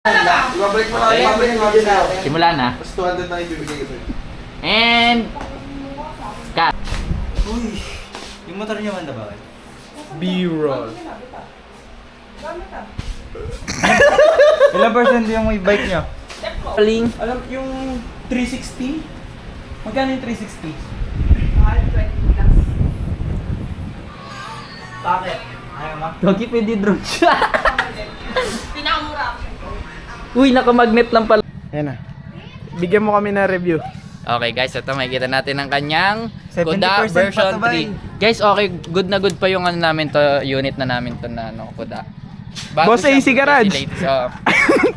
Ibabalik mo lang, ibabalik mo lang. Simula na. Tapos 200 na ibibigay ko. And... Cut. Uy, yung motor niyo manda ba? B-roll. Ilang percent yung may bike niyo? Paling. Alam, yung 360? Magkano yung 360? Bakit? Ayaw mo? Gogi, pwede drone siya. Pinakamura. Uy, nakamagnet lang pala. Ayan na. Bigyan mo kami ng review. Okay guys, ito makikita natin ang kanyang 70% Kuda pa version to, bay. 3. Guys, okay, good na good pa yung ano namin to, unit na namin to na ano, Kuda. Bago Boss siya, AC Garage. latest, oh.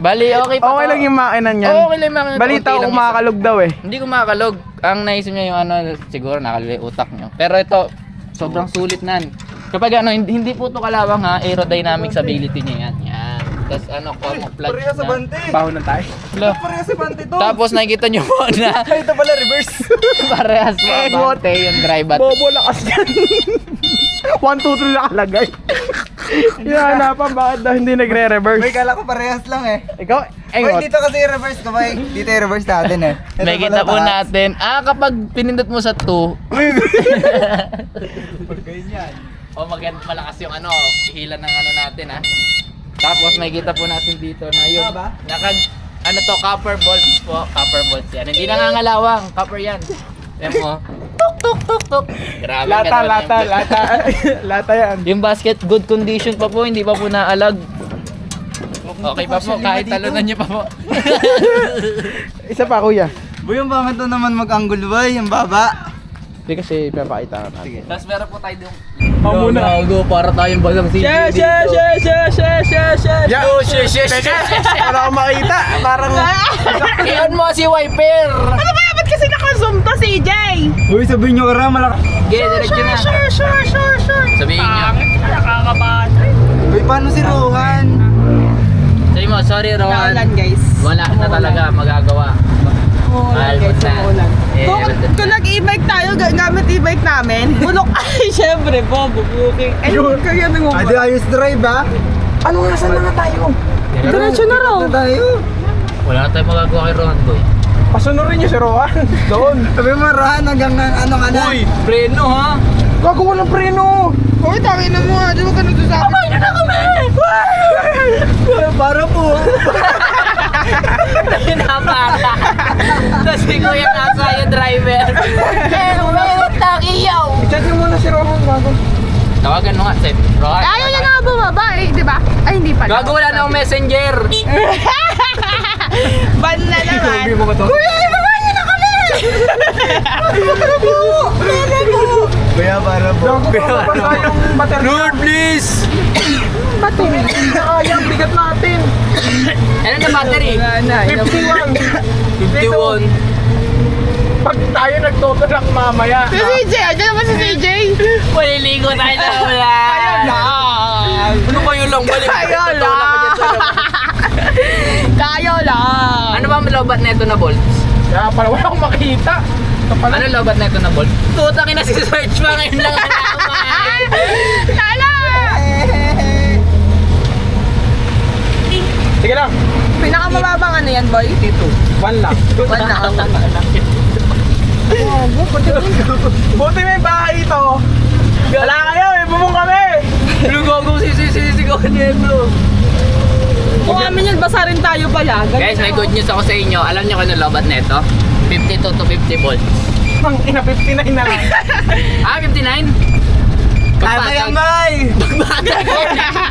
Bali, okay pa Okay to. lang yung makina niyan. Oo, okay lang yung makina. Balita Konti ko lang kumakalog daw eh. Hindi ko makakalog. Ang naisip niya yung ano, siguro nakalog yung utak niyo. Pero ito, sobrang sulit nan. Kapag ano, hindi po to kalawang ha, aerodynamic stability niya yan. Yan. Tapos ano, camouflage Pareha sa na. bante. Baho na tayo. Hello. Pareha sa bante to. Tapos nakikita niyo po na Ay, ito pala reverse. parehas po Eh, abante yung drive at Bobo lakas yan. 1, 2, 3 nakalagay. Hinahanapan bakit daw hindi nagre-reverse. Bay, kala ko parehas lang eh. Ikaw, Bay, engot. dito kasi yung reverse ko, bay. Dito yung reverse natin eh. Ito may kita pala po taas. natin. Kapag pinindot mo sa 2, Ganyan. o maganda malakas yung ano, ihila ng ano natin ha. Tapos may kita po natin dito na yung Ba? ano to, copper bolts po, copper bolts yan. Hindi nangangalawang, copper yan. Ayan mo. Tuk tuk tuk tuk. Grabe Lata, ganun lata, yung- lata. Lata yan. Yung basket good condition pa po, hindi pa po naalag. Okay pa po, kahit talunan niyo pa po. Isa pa kuya. Boy, yung bakit to naman mag-angle, bay? Yung baba. Hindi kasi ipapakita ka natin. Sige. Tapos meron po tayo dong. Ako muna. Gago, para tayong bagang CG Yeah. Oh, shit. Para ako makita. Parang... I-on mo si wiper. Ano ba yan? Ba't kasi naka-zoom to, CJ? Uy, sabihin nyo kara, malaki. Okay, diretso na. Sure. Sabihin niyo. Nakakabata. Uy, paano si Rohan? Sabi mo, sorry Rohan. Naulan, guys. Wala na talaga magagawa. Umuulan, guys. Malbot na. Umuulan. Eh, Kung nag-e-bike tayo, gamit e-bike namin, bulok ay, syempre po, bubuking. Eh, kaya Adi, ayos drive ha? Ano nga, saan na nga tayo? Diretso na raw. Na tayo. Wala na tayong magagawa kay Rohan, boy. Pasunurin niyo si Rohan. Doon. Sabi mo, Rohan, hanggang ano ka na? Uy, preno ha. Gagawa ng preno. Uy, tangin na mo ha. Di ba ka nagsasabi? Abay na na kami! Para po. Pinapata. Tapos si Kuya nasa yung driver. Eh, umayot na kiyaw. I-chat niyo muna si Rohan bago. Tawagan mo nga, Seth. Rohan. Ayaw niya na nga bumaba eh, di ba? Ay, hindi pala. Gago, wala na akong messenger. Ban na naman. mo ba to? Kuya, ibaba niyo na kami! Kuya, para po. Basta yung baterya. Lord, please. Bato. Sayang, bigat natin. Ano na battery? 51. 51. Pag tayo nagtotolak mamaya. Si CJ, andyan naman si CJ. Maliligo tayo na wala. Ayun lang. Ano kayo lang? Balik. Kayo lang. Kayo lang. Ano ba ang lobat na ito na bolts? Kaya pala wala akong makita. Ito pala. Ano lobat na ito na bolts? Tutang ina si search pa ngayon lang ang naman. Lala! Sige lang. Pinakamababang ano yan, boy? Dito. 1 lang. Buti may bahay ito. Wala kayo, eh. Bumong kami. Lugago sisigaw niya ito. Kung amin yan, basa rin tayo pala. Ganun Guys, may ako. good news ako sa inyo. Alam niyo kung ano lobat na ito? 52 to 50 volts. Ang ina, 59 na lang. 59? Kaya ba yan, bay?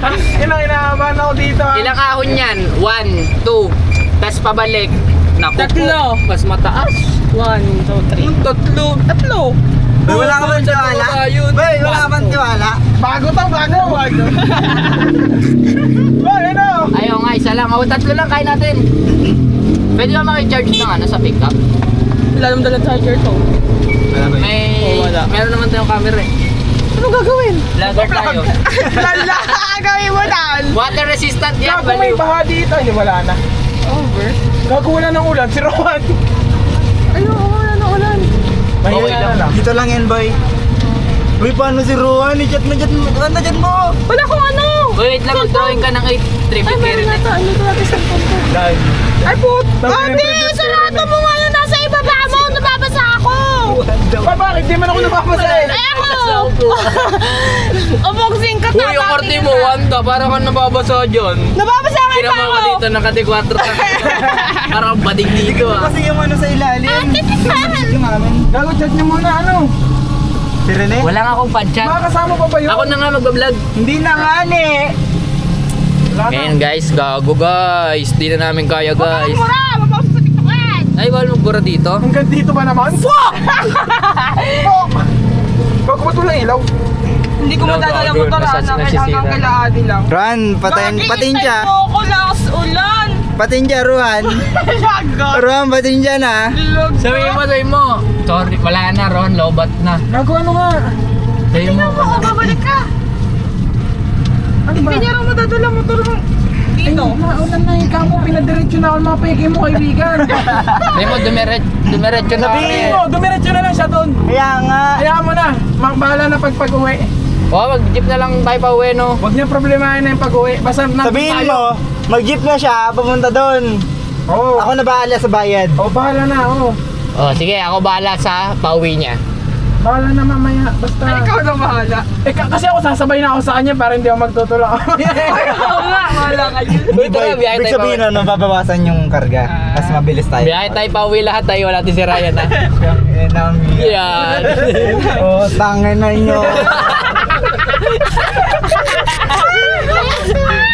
Ang ina, inahabahan ako dito. ah. Ilang kahon yan? 1, 2, tas pabalik. Naku Tatlo. po, mas mataas. 1, 2, 3. Tatlo. Bay, wala ka bang tiwala? Bay, wala ka bang tiwala? Bago to, bago. Boy, ano? Ayaw nga, isa lang. O, tatlo lang kain natin. Pwede ba makicharge ng ano sa pickup? Wala naman dalang charger to. Meron naman tayong camera eh. Ano gagawin? Vlogger tayo. Lala, gawin mo dan. Water resistant yan, Gago may baliw. baha dito. Hindi, wala na. Over. Gago wala ng ulan. Si Rohan. Ayun, wala na ulan. Mahina Okay lang. na lang. Dito lang yan, boy. Uy, paano si Ruan? I-chat mo, chat mo. Ano, chat mo? Wala akong ano! Wait lang, mag-drawing ka ng 8 triple Ay, meron na to. Ano to natin sa phone ko? Ay, Ate, sarado mo nga yung nasa ibaba mo. Nababasa ako. Bakit? Di man ako napapasahin. Ay, ako! Umogsing ka Uy, yung korte mo, wanda, parang kang nababasa dyan. Nababasa nga Kira pa mo ako. ka dito, nakati-4 ka. Parang bading dito ah. Kasi yung ano sa ilalim. Ate, tisahan. Yung amin. Gago, chat niyo muna, ano? Si Rene? Wala nga akong pan-chat. Makakasama pa ba yun? Ako na nga magbablog. Hindi na nga ni. Ngayon guys, gago guys. Di na namin kaya guys. Mura, mapausa sa tiktokan. Ay, bawal magbura dito. Hanggang dito ba naman? Fuck! Fuck! Bago ba ito lang ilaw? Hindi ko madadala mo tara na hanggang kila Adi lang. Ruan, patin siya. Bakit ko lakas ulan? Patin siya, Ruan. Lagot. Ruan, patin siya na. Sabihin mo. Sorry, wala na Ron, lobat na. Gago, ano nga? Sabihin mo. Oo, babalik ka. Ano ba? Hindi niya raw madadala motor mo. Dito. Naulan na ikaw mo, pinadiretso na ako ng mga peke mo, kaibigan. Sabihin mo, dumiretso na kami. Sabihin mo, dumiretso na lang siya doon. Kaya nga. Hayaan mo na, bahala na pag-uwi. Oh, mag-jeep na lang tayo pa uwi, no? Huwag niya problemahin na yung pag-uwi. Basta nandun Sabihin tayo. mo, mag-jeep na siya, papunta doon. Oo. Ako na bahala sa bayad. Oh, bahala na, oo. Oh, sige, ako bahala sa pauwi niya. Bahala na mamaya, basta. Ay, ikaw na bahala. Kasi ako sasabay na ako sa kanya para hindi ako magtutulak. Oo nga, bahala kayo. Uy, tara, biyahe Ibig tayo sabihin pauwi. no, mababawasan yung karga. Mas mabilis tayo. Biyahe tayo pauwi lahat tayo, wala din si Ryan ha. Yan. Oh, tangin na inyo.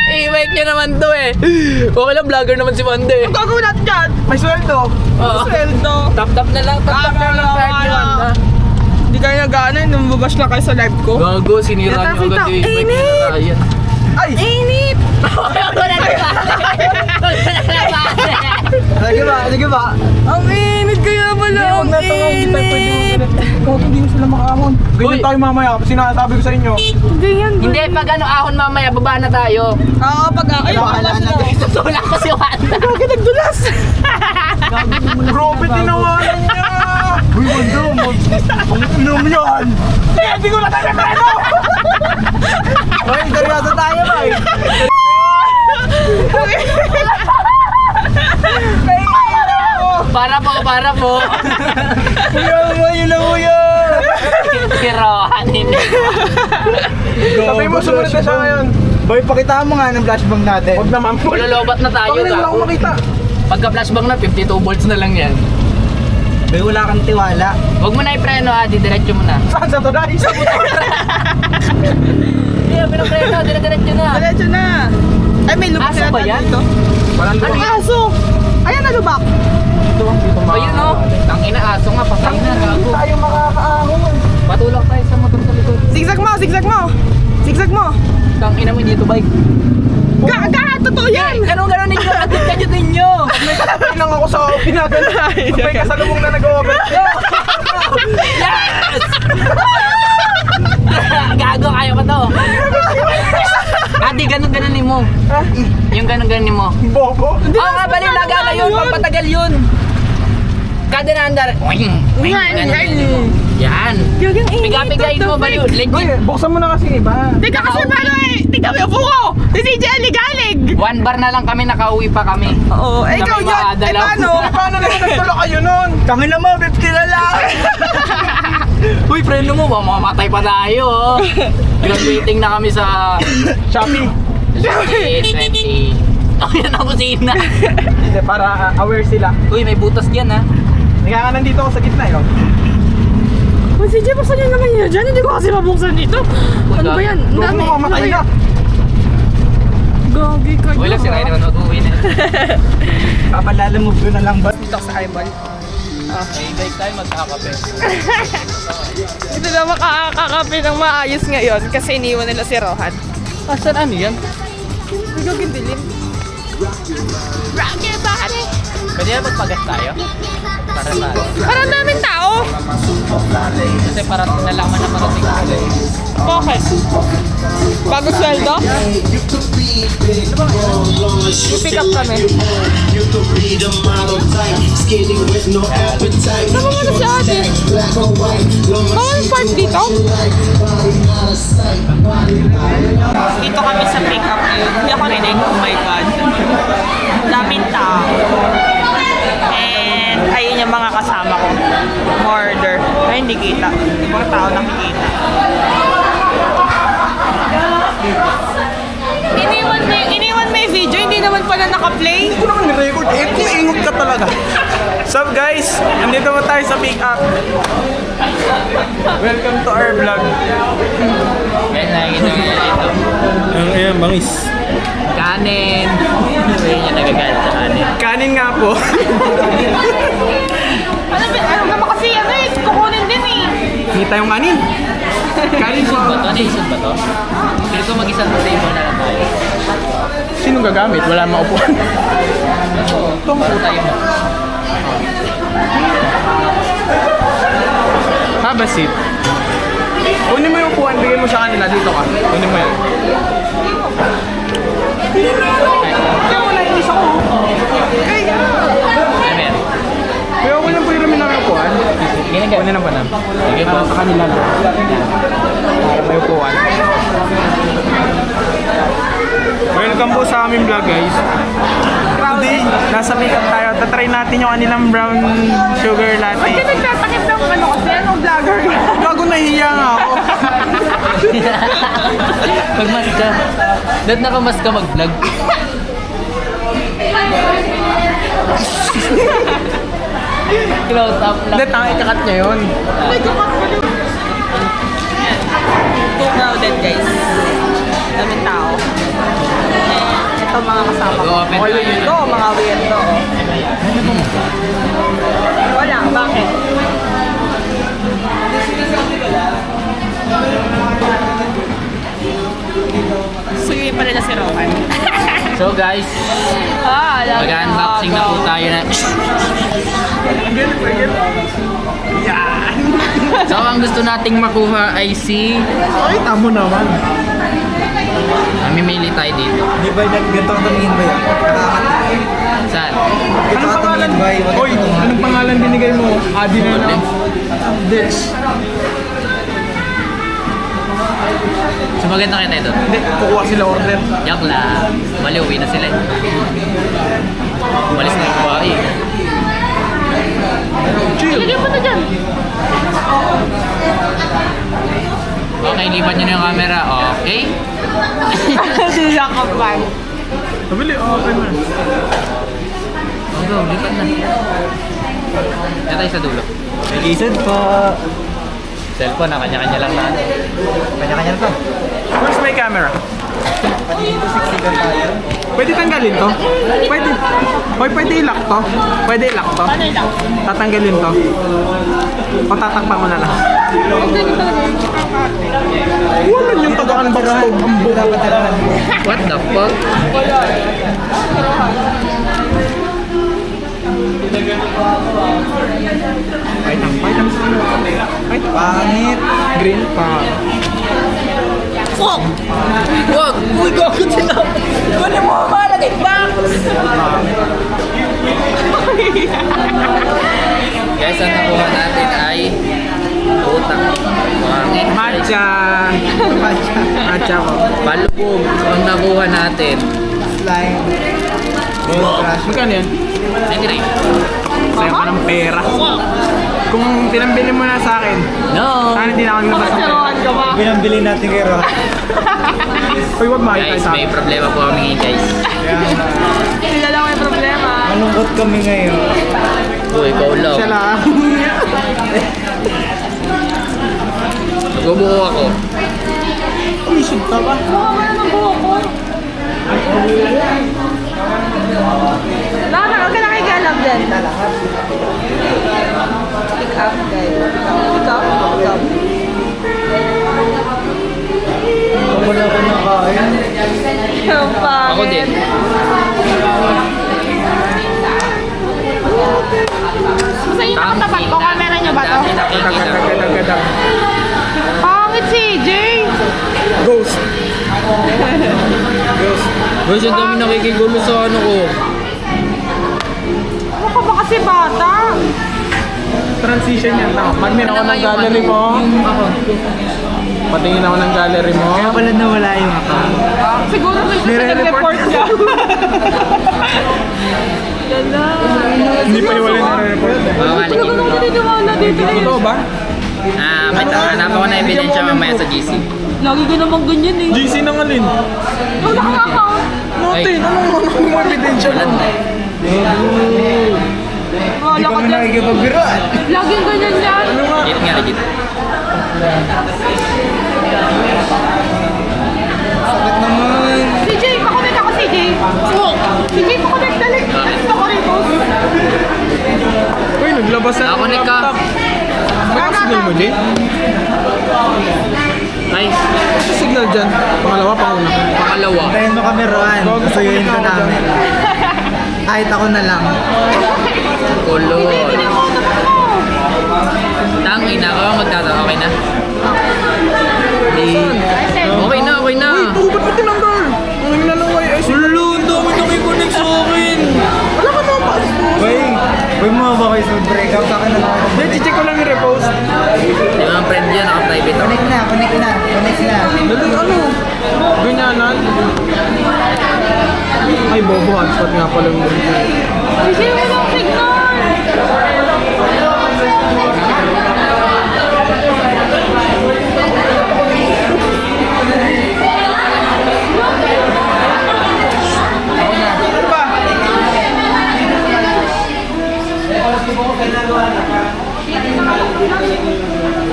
I-make niya naman to eh. Okay lang, vlogger naman si Wanda eh. Gagawin natin dyan. May sweldo. Oo. Sweldo. Tap-tap na lang, tap-tap na lang kahit ni Wanda. Hindi kayo nag-ano, numubash lang kayo sa live ko. Gago, sinira niyo agad yung i-make ni Ryan. Ay! Init! Sige ba? Ang init kaya pala, Huwag na ito, hindi tayo pwede mo ganit. Kung hindi mo sila makaahon. Ganyan Uy. tayo mamaya, sinasabi ko sa inyo. Ganyan. Hindi, pag ano ahon mamaya, baba na tayo. Oo, pag ay, Bahala na tayo. Tutulak ko si Wanda. Bakit nagdulas? Grabe, tinawanan niya! Uy, Wanda, mag-inom yan. Kaya hindi ko na tayo preno! Uy, seryoso tayo ba eh. Para po. Kuya, yun na kuya. Kirohan, hindi. Sabi mo, sumunod na siya ngayon. Boy, pakita mo nga ng flashbang natin. Huwag naman po. Malolobat na tayo. Bakit wala akong Gago. makita? Pagka flashbang na, 52 volts na lang yan. Boy, wala kang tiwala. Huwag mo na i-preno ha, diretso mo na. Saan sa tunay? Sa motor. Hindi, pinapreno, diretso na. Diretso na. Ay, may lubak Aso ba yan? dito. Walang Ano lubak. aso? Ayan na lubak. Dito, dito Ayun o, tangina aso nga, patay na, Hindi gago. tayo makakaahon. Patulak tayo sa motor sa likod. Zigzag mo, zigzag mo. Zigzag mo. Tangina mo dito bike. Totoo yan. Ganun ninyo, kadit ninyo. May lang ako sa pinaganda. May kasalubong na nag-over. Yes! Gago, kaya pa to. Adi, ganun mo. Yung ganun mo. Bobo. Oo nga, bali, nagana yun, pampatagal yun. Kada na andar. Yan. Gagang init. Piga-pigain mo, bali, Uy, legit. buksan mo na kasi iba. Teka kasi paano eh. Tingnan mo yung buko. Si CJ aligalig. 1 bar na lang kami, nakauwi pa kami. Oo, eh ikaw Kami yun. Eh makadalaw. paano? Paano naman nagtulak kayo nun? Kami na mo, 50 na lang. Uy, preno mo, mamamatay pa tayo. Oh. Graduating na kami sa Shopee. 20. Ako yan ang kusina. Hindi, para aware sila. Uy, may butas dyan ha. Kaya nga nandito ako sa gitna yun. Oh, CJ, buksan niyo naman yun dyan. Hindi ko kasi mabuksan dito. Ano ba yan? Ang Huwag dami. mo mamatay na. Gagi kayo. Uy lang, si Ryan naman mag-uwi na. Papalalamove ko na lang ba? Dito sa eyeball. May bike tayo, magkakape. Ito na makakakape ng maayos ngayon kasi iniwan nila si Rohan. Asan ano yan? Hindi ko gindilim. Rocket pare! Pwede na magpagas tayo? Para tayo. Parang daming tao. Kasi para nalaman na marating ko. Bakit? Bago sweldo? I-pick up kami. You could be the model type, skinny with no appetite. Sama mo na si ate. Black or white, long Bawal part dito. Dito kami sa pick-up yun. Hindi ako rinig. Oh my God. Daming tao. And ayun yung mga kasama ko. Order. Ay, hindi kita. Ibang tao nakikita. Iniwan mo yung video, hindi naman pala naka-play. Hindi ko naman ni-record. Ingot ka talaga. Sup guys? Andito mo tayo sa pick up. Welcome to our vlog. Guys, nakikita nyo na ito. Ayan, bangis. Kanin. Ayun yung nagagalit sa kanin. Kanin nga po. Ano naman kasi ano eh, kukunin din eh. Kita yung kanin. Kanin po. Ba to? Naisod ba to? Pero kung mag-isang table na lang tayo. Sino gagamit? Wala maupuan. Itong po tayo mo. Have a seat. Kunin mo yung upuan, bigay mo sa kanila. Dito ka. Kunin mo yan. Kaya mo na yung isa ko. Kaya! Ano yan? Kaya ko lang po yung namin upuan. Ginagawa. Kunin ang panam. Sige po. Sa kanila lang. Para may upuan. Welcome po sa aming vlog guys. Today, nasa pick-up tayo. Tatry natin yung kanilang brown sugar latte. Kasi nagtatakip ng ano kasi, anong vlogger. Gago, nahihiya nga ako. Magmas ka. Dahil nakamas ka mag-vlog. Close up lang. Hindi, tanga ikakat niya yun. Too crowded, guys. Daming tao. And ito mga kasama ko. Go-open tayo. Ito, mga weirdo. Wala, bakit? Sige pala na si Rohan. So guys, mag-unboxing na po tayo na. So ang gusto nating makuha ay si... Ay, tamo naman. Mamimili tayo dito. Di ba ganito ang tumingin ba yan? Saan? Anong pangalan? Oy, anong pangalan binigay mo? Adi na lang. Ditch. So maganda kita ito. Hindi, kukuha sila order. Yak lang. Bali, uwi na sila eh. Umalis na yung bahay eh. Ilagay mo na dyan. Okay, lipat nyo na yung camera. Okay. Hindi siya kapag. Sabili, okay na. Oh, go, lipat na. Yan tayo sa dulo. Nag-isod pa. Cellphone na, kanya-kanya lang na. Kanya-kanya na to. Where's my camera? Pati dito, siksikan tayo. Pwede tanggalin to? Pwede. Hoy, pwede i-lock to? Pwede i-lock to? Ano lang? Tatanggalin to? O tatakpan mo na lang? Wala yung taga-unbox to. Ang buka. What the fuck? Wait lang. Pangit. Green pa. Fuck! Wag! Uy, gago sila! Kunin mo malagay box! Guys, ang nakuha natin ay utang. Pangit. Matcha. Matcha ko. Palubog. Ang nakuha natin. Slime. Gold crush. Magkano yan? 99. Sayang ka ng pera. Kung pinambili mo na sa akin, No! sana hindi na ako nabas ng pera. Rohan ka ba? Binambili natin kay Rohan. Uy, wag makita Guys, sa may akin. problema po kami guys. Sila lang may problema. Malungkot kami ngayon. Uy, ikaw lang. Siya lang. Nagbubuo ako. Uy, shoot ka ba? Bakit? Huwag ka nakikialam dyan. Pick up, guys. Pick up. Wala ko na kain. Ang pangit. Ako din. Sa inyo nakatapat ko, camera nyo ba to? Dami nakikita ko. Gadag. Pangit si Jay. Ghost. Guys, ang dami nakikigulo sa ano ko. transition yan. Magnin ako ng gallery mo. Patingin ako ng gallery mo. Kaya pala nawala yung account. Siguro nag-report niya. Hindi pa iwalay na report mo. Hindi ko naman naniniwala dito. Totoo ba? May hanap ako na ebidensya mamaya sa GC. Lagi ka naman ganyan eh. GC nang alin? Wala kang account. Notin, anong mo ebidensya mo? Wala ka dyan. nakikipagbiruan. Laging ganyan yan. Legit nga, legit. Bakit naman? CJ, pakunik ako CJ. CJ, pakunik, dali. Pakunik ko. Uy, naglabas na. Nakunik ka. May signal mo, Jay? Nice. Ano signal dyan? Pangalawa, panguna. Pangalawa. Tayo mo kami, Roan. Kasuyuin ka namin. Kahit ako na lang. Kulot. Hindi mo ako mo. Tangina ko, magtatawa. Okay na? Okay na, okay na. Uy, ba't mo tinanggal? Ang hingin ng YS. Lalo, ang dami nakikonek sa akin. Wala ka na, pasi mo. Boy mo ba kayo sa breakout? Sa akin na lang ako. Hindi, check ko lang yung repost. Di ba ang friend yan, naka-private ako. Connect na. Dali, ano? Ganyanan? Ay, bobo, hotspot nga pala mo. CJ, wala akong signal.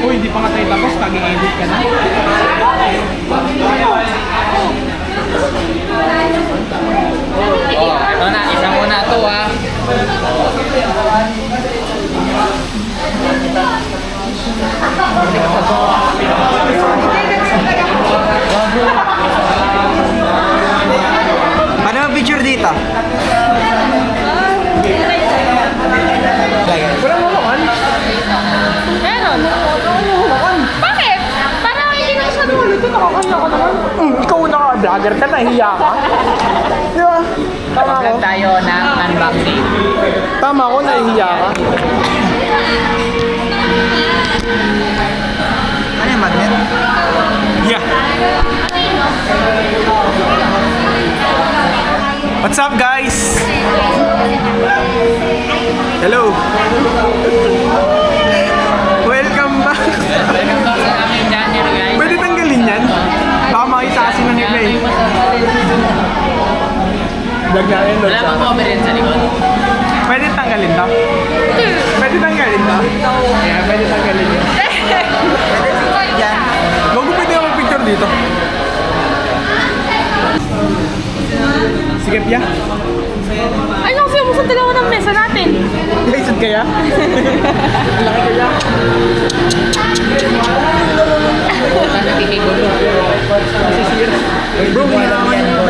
Uy, di pa nga tayo tapos, taging-edit ka na. Oh, ito na, isa muna to ah. Paano ang picture dito? Meron. Bakit? Parang hindi na siya naman. Ito nakakaya ka naman. Ikaw na ka, vlogger ka, nahiya ka. Di ba? Tama ako. Vlog tayo ng unboxing. Tama ako, nahihiya ka. Ano yung magnet? Yeah. What's up, guys? Hello. Welcome back. Welcome back sa aming channel guys. Pwede tanggalin yan? Baka makita kasi ng replay. Vlog na yun, Wala bang cover yan sa likod? Pwede tanggalin to? Pwede tanggalin to? Yeah, pwede tanggalin yun. Yan. Bago pwede ako mag-picture dito. Sige, Pia. Ay, naku, siya mo sa dalawa ng mesa natin. Guys, kaya? Laki kaya? Saan nakikigulo? Bro, kailangan yung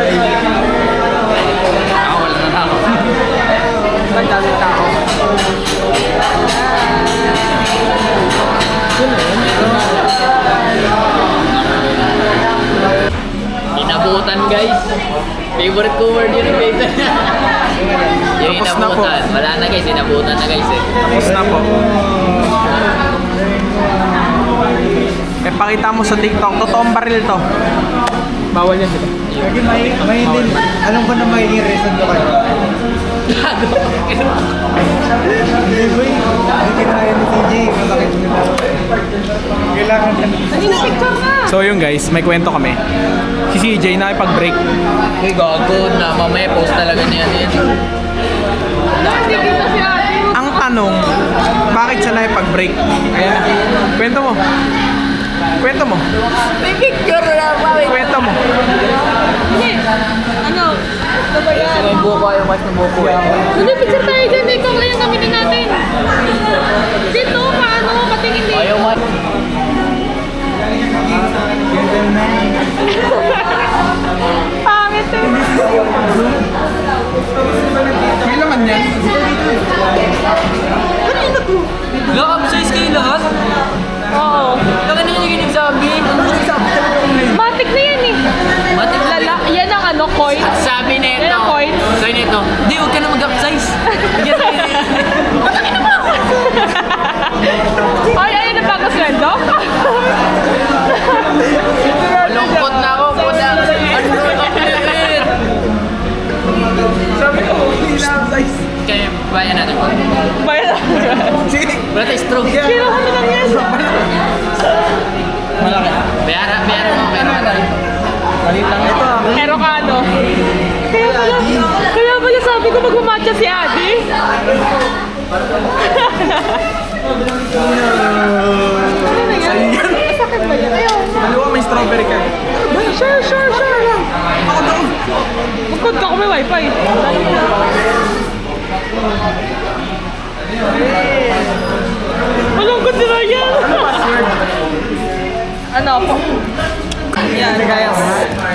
Ako, wala na ako. Ang daming tao. Inabutan guys. Favorite ko word yun guys. Yung Tapos na po. inabutan. Wala na guys, inabutan na guys eh. Tapos na po. Pakita mo sa TikTok, totoong baril to. Bawal yan, diba? Lagi may din. Alam ko na may reason ko kayo. Hindi, boy. Hindi kinaya ni CJ. Masakit nila. Kailangan na. Hindi na picture na. So yun guys, may kwento kami. Si CJ nakipag-break. Uy, gago na. Mamaya post talaga niya yan. Hindi kita si ate. Ang tanong, bakit siya nakipag-break? Ayan na. Kwento mo. Kwento mo. May picture na pa. Kwento mo. Hindi. Ano? Ano ba yan? May buko yung mas ng buko eh. Hindi, picture tayo dyan. Ikaw lang yung gamitin natin. Dito, paano? Patingin dito. Ayaw man. Pangit eh. May laman yan. Lock-up-size kayo lahat? Oo. Taka na yung nag-exambi. Matik na yan eh. Matik na Lala, yan ang ano, coin. At sabi nito. Yan ang coin. Sabi nito. Di, huwag ka na mag-upsize. Bigyan tayo. Patakin na mo! Bayan natin. Bayan. Wala tayo stroke. Kilo kami lang yan. Malaki. Bayara mo. Malit lang ito ah. Pero kano? Kaya pala sabi ko magmamatcha si Adi. Sa'yo yan. Sakit ba yan? Ayaw. Dalawa may strawberry ka. Sure lang. Magkod ka kung may wifi. Walang ganda na yan. Ano po? Yan guys.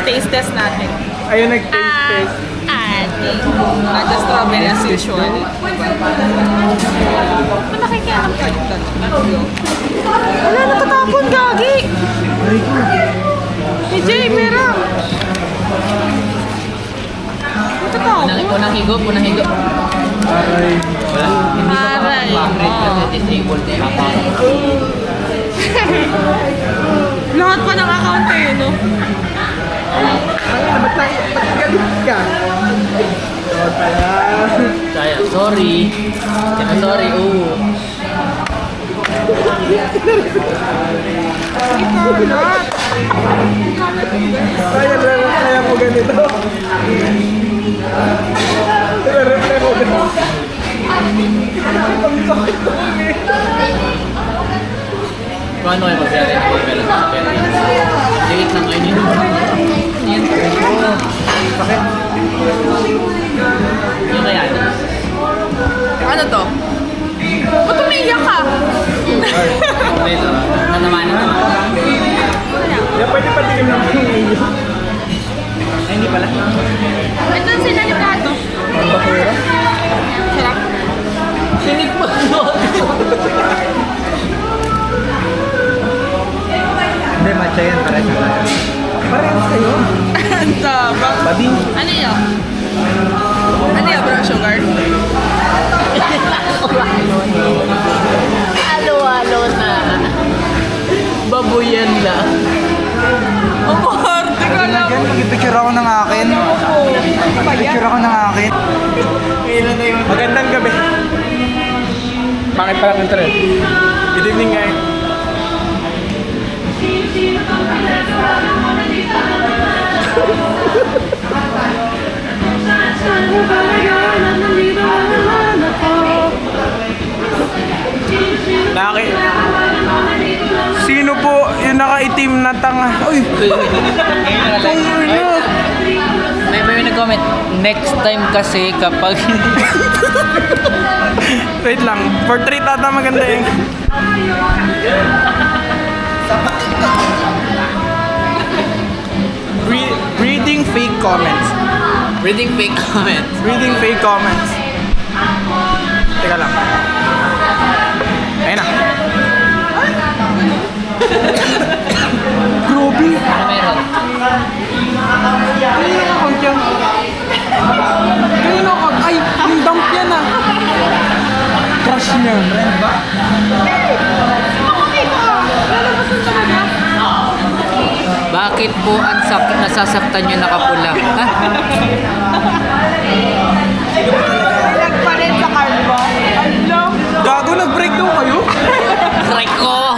Taste test natin. Ayun, nag-taste test. Adi. Not the strawberry as usual. Malaki kaya ang wala, natatapon, gagi! Hey, Jay, pera! Natatapon? Unang higo. Aray. Wala. Aray. Disable na yung account. Lahat pa ng account eh, no? Ba't galit ka? Tawad pala. Sayang, sorry. Sorry, oo. Kaya mo ganito. Kaya mo ganito. Kung ano kayo mag-share rin po, pero sa pera yun. Liit lang ngayon yun. Yan. Yung kaya ito. Ano to? Ba't umiiyak ka? Ito. Natamanan naman. Yan, pwede pa tingin ng inyo. Ay, hindi pala. Ito ang sinalipado. Ang bakura. Sarap. Sinig mo doon. Hindi, matcha yan. Parehas na tayo. Parehas kayo? Ang taba. Bading. Ano yun? Ano yun, bro? Sugar? Halo-halo na. Babuyan na. Ang party ka lang. Yan, mag-picture ako ng akin. Picture ako ng akin. Magandang gabi. Bakit pala ng trend? Good evening, guys. Bakit? Sino po yung nakaitim na tanga? Uy! May nag-comment. Next time kasi kapag... Wait lang. Portrait ata maganda eh. Reading fake comments. Reading fake comments. Reading fake comments. Teka lang. Ayun na. Grobe. Ano meron? Ay, yung account yan. Kanino account? Ay, yung dump yan ah. Crush niya. Bakit po nasasaktan nyo nakapula? Ha? Nagpalit sa card mo. Ano? Gago, nag-break daw kayo? Try ko!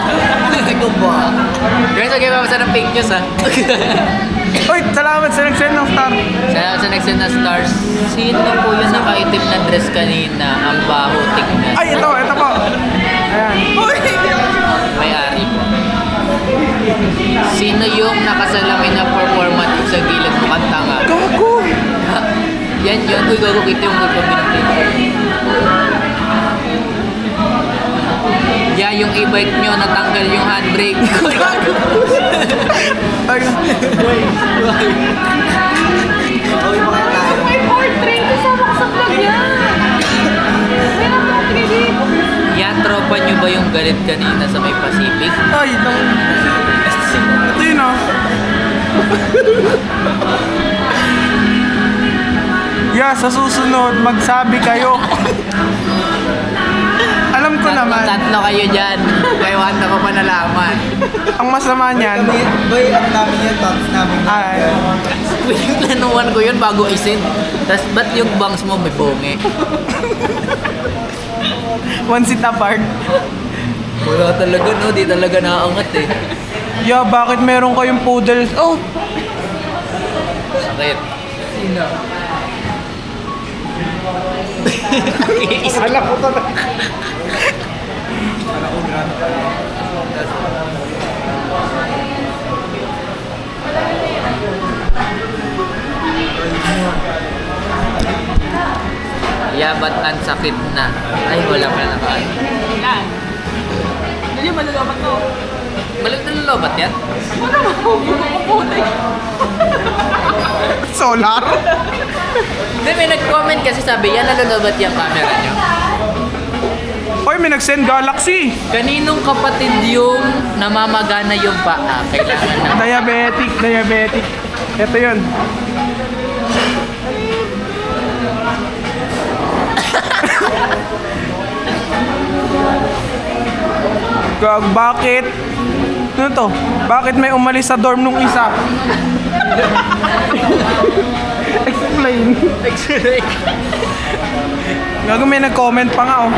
Try ko ba? Guys, okay ba ng fake news ha? Uy, salamat sa nag-send ng star. Sa next na stars, sino po yung nakaitim na dress kanina? Ang baho tignan. Ay, ito po. Ayan. Uy, hindi ako sure. May-ari po. Sino yung nakasalamin na performance sa gilid mo kang tanga? Gago. Yan yun. Uy, gago kita yung magpapinapin. Yeah, yung e-bike nyo natanggal yung handbrake. Ay, May portrait. Kasama ko sa vlog yan. Meron mo 3D. Yan, tropa nyo ba yung galit kanina sa may Pacific? ay, ito yun oh. Yeah, sa susunod, magsabi kayo. Alam ko naman. Tatlo kayo dyan. Kay Wanda ko pa nalaman. Ang masama niyan, Boy, ang namin yung tops namin. ay, Yung planuhan ko yun bago isin. Tapos ba't yung bangs mo may bungi? one seat apart. Wala talaga no, di talaga naaangat eh. Yeah, bakit meron kayong poodles? Oh, Sakit. Sino? alam ko talaga. Yeah, ba't ang sakit na? Ay, wala pa na nakaan. Yan. Hindi, malalaman to. Balik na lalobat yan? Ano ba? Puputik. Solar? Hindi, may nag-comment kasi sabi, yan nalalobat yung camera nyo. Oy, may nag-send Galaxy. Kaninong kapatid yung namamagana yung paa? Kailangan na. Diabetic. Ito yun. Bakit? Ano to? Bakit may umalis sa dorm nung isa? Explain. Gago, may nag-comment pa nga oh.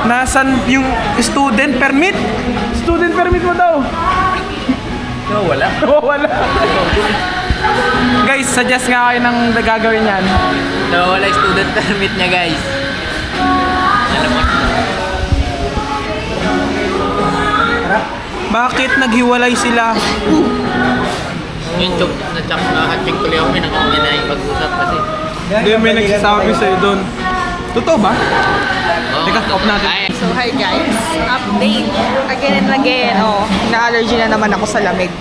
Nasaan yung student permit? Student permit mo daw. No, wala. Wala. Guys, suggest nga kayo ng gagawin yan. No, wala yung student permit niya, guys. Alam mo? Bakit naghiwalay sila? Yung chok na chak na hatching tuloy ako, may pag-usap kasi. Hindi, may nagsasabi sa'yo doon. Totoo ba? Oh, Teka, off natin. Ay, So hi guys, update again and again. Oh, na-allergy na naman ako sa lamig.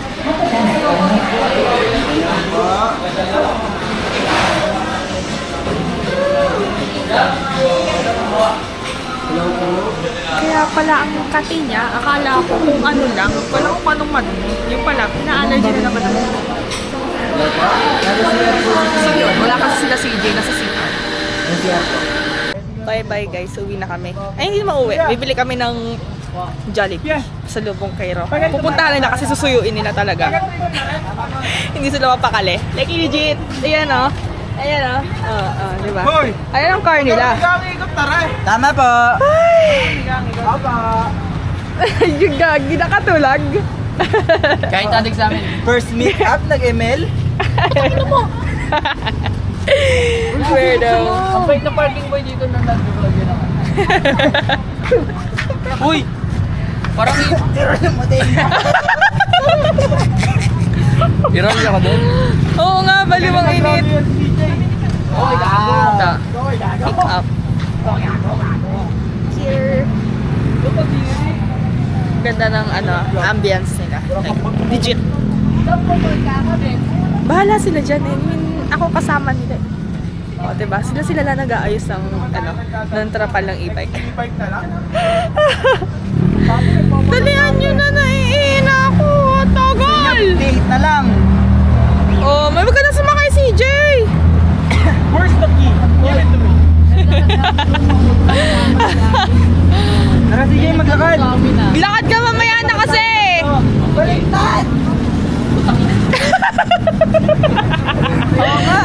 Kaya pala ang kati niya, akala ko kung ano lang, wala kung anong madumi. Yung pala, na-allergy na naman ako. So yun, wala kasi sila CJ, nasa CR. Bye-bye guys, uwi na kami. Ay, hindi mauwi. Bibili kami ng Jollibee sa Lubong Cairo. Pupuntahan nila kasi susuyuin nila talaga. Hindi sila mapakali. Like legit. Ayan o. Ayan o. Diba? Hoy! Ayan ang car nila. Tama po. Yung gagi, nakatulag. kahit adik sa amin. First meet up, nag-ML. Weirdo. Ang bait na parking boy dito na nag-vlog yun ako. Uy! Parang Pirol ako doon. Oo nga, baliwang init. Oh, ganda. Pick up. Here. Ganda ng ambience nila. Like, legit. Bahala sila dyan eh. I mean, ako kasama nila. O, diba? Sila lang nag-aayos ng, ng trapal ng e-bike. Dalihan nyo na, naiina ako. Tagal! Date na lang. Oh, may maganda sumakay CJ! Where's the key? Give it to me. Tara, sige, maglakad. Lakad ka mamaya na kasi! Baliktad!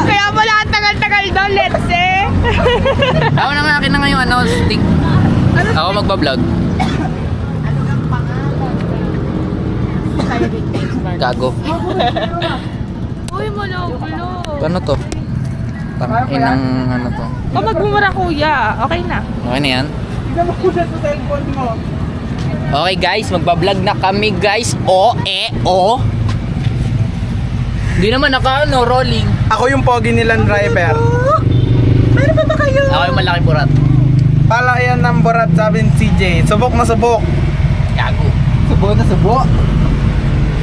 Kaya pala ang tagal-tagal doon, let's say! Ako na nga akin na ngayon, stick. Ako magbablog. Gago. Uy, malo-gulo. Ano to? Tangin ng ano to. Magmumura kuya, okay na. Okay na yan? Tignan mo kung sa cellphone mo. Okay guys, magbablog na kami guys. Hindi naman rolling. Ako yung pogi nilang driver. Ano pa ba kayo? Ako yung malaking burat. Pala yan ng borat, sabi ni CJ. Subok na subok. Gago. Subo na subo.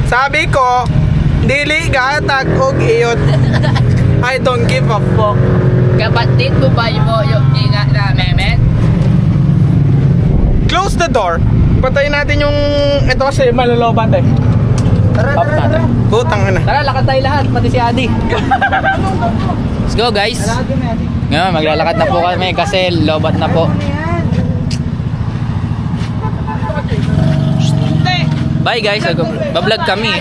Sabi ko, dili gatag og iyot. I don't give a fuck. Kapatid mo ba yung ingat na meme? Close the door. Patayin natin yung... Ito kasi malalobat eh. Tara, Off tara, tara. natin. Butang na. Tara, lakad tayo lahat, pati si Adi. Let's go guys. Ngayon, maglalakad na po kami kasi lobat na po. Bye guys, bablog kami.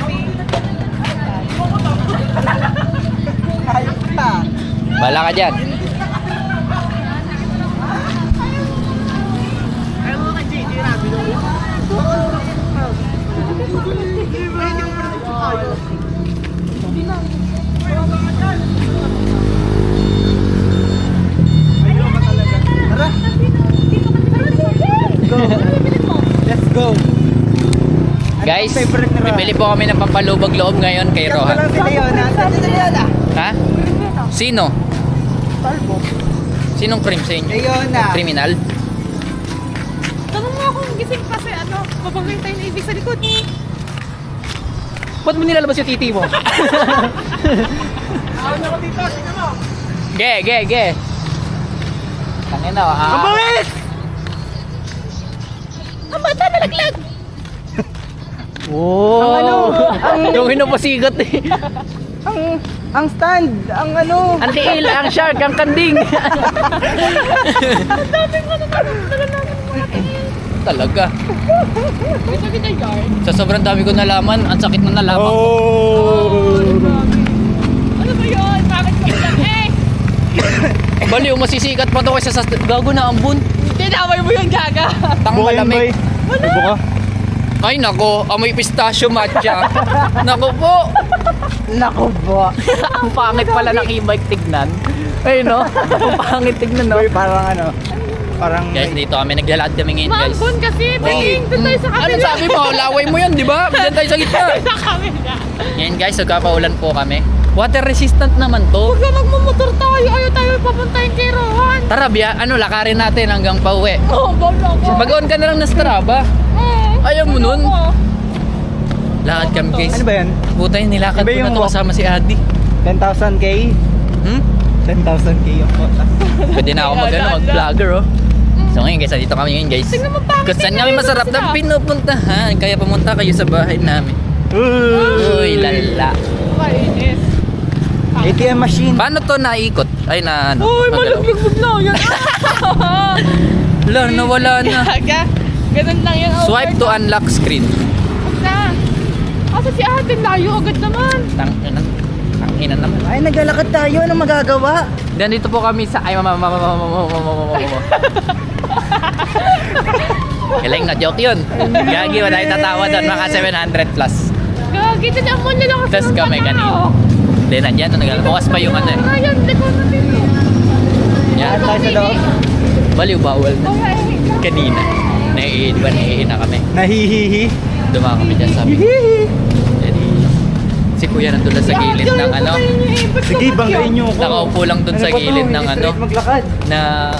Bala ka dyan. Let's go. Guys, bibili po kami ng pampalubag loob ngayon kay Rohan. Ha? Sino? Sinong cream sa inyo? Criminal? Tanong mo akong gising pa si ano, babangay tayo na ibig sa likod. Ba't mo nilalabas yung titi mo? Ge. Tangin na, Ang bangis! Ang bata nalaglag! Wow! Yung hinupasigat eh. Ang stand, ang ano. Ang tiil, ang shark, ang kanding. Talaga. Sa sobrang dami ko nalaman, ang sakit na nalaman. Ano ba yun? Bakit ko lang eh? Baliw, masisikat pa to kaysa sa gago na ambun. Tinaway mo yun, gaga! Tang malamig. Ay nako, amoy pistachio matcha. Nako po. Nako ba? Ang pangit pala ng e-bike tignan. Ay no, ang pangit tignan no. Parang ano, parang... Guys, dito kami naglalakad kami ngayon guys. Mambun kasi, tingin! Doon tayo sa Ano kabila! sabi mo? Laway mo yun, di ba? Diyan tayo sa gitna. Sa kabila! Ngayon guys, nagkapaulan po kami. Water resistant naman to. Huwag ka magmumotor tayo! Ayaw tayo papuntahin kay Rohan! Tara, lakarin natin hanggang pauwi. Oh, bawla ko! Mag-on ka na lang na Strava. Ayaw mo nun. Lakad kami guys. Ano ba yan? Putay, nilakad Iba ko na yung to kasama si Adi. 10,000k? Hmm? 10,000k yung kota. Pwede na ako mag-vlogger oh. So ngayon guys, dito kami ngayon guys. Tingnan mo, pangit Kung saan tingnan kami mo masarap na sila. pinupuntahan. Kaya pumunta kayo sa bahay namin. Uy, lala. Kainis! ATM machine. Paano to naikot? Ay na ano? Uy, magalaw. malaglag bigla yan! Wala, nawala na. Gaga! Ganun lang yan. Swipe to unlock screen. Huwag na! Asa si ate, layo agad naman! Tangina naman. Ay, naglalakad tayo. Anong magagawa? Then dito po kami sa Galing na joke yun. Gagi, wala yung tatawa doon. Mga 700 plus. Gagi, tinaan mo nila kasi Tapos ng kami mata kanina. ko. Hindi, nandiyan. Bukas pa yung ano eh. Ayan, likod na dito. Yan. Tayo sa loob. Baliw, bawal na. Kanina. Naiihi na kami. Nahihihi. Duma kami dyan sabi. Si kuya nandun lang sa gilid ng ano. Sige, banggain nyo ako. Nakaupo lang dun sa gilid ng ano. Maglakad. Na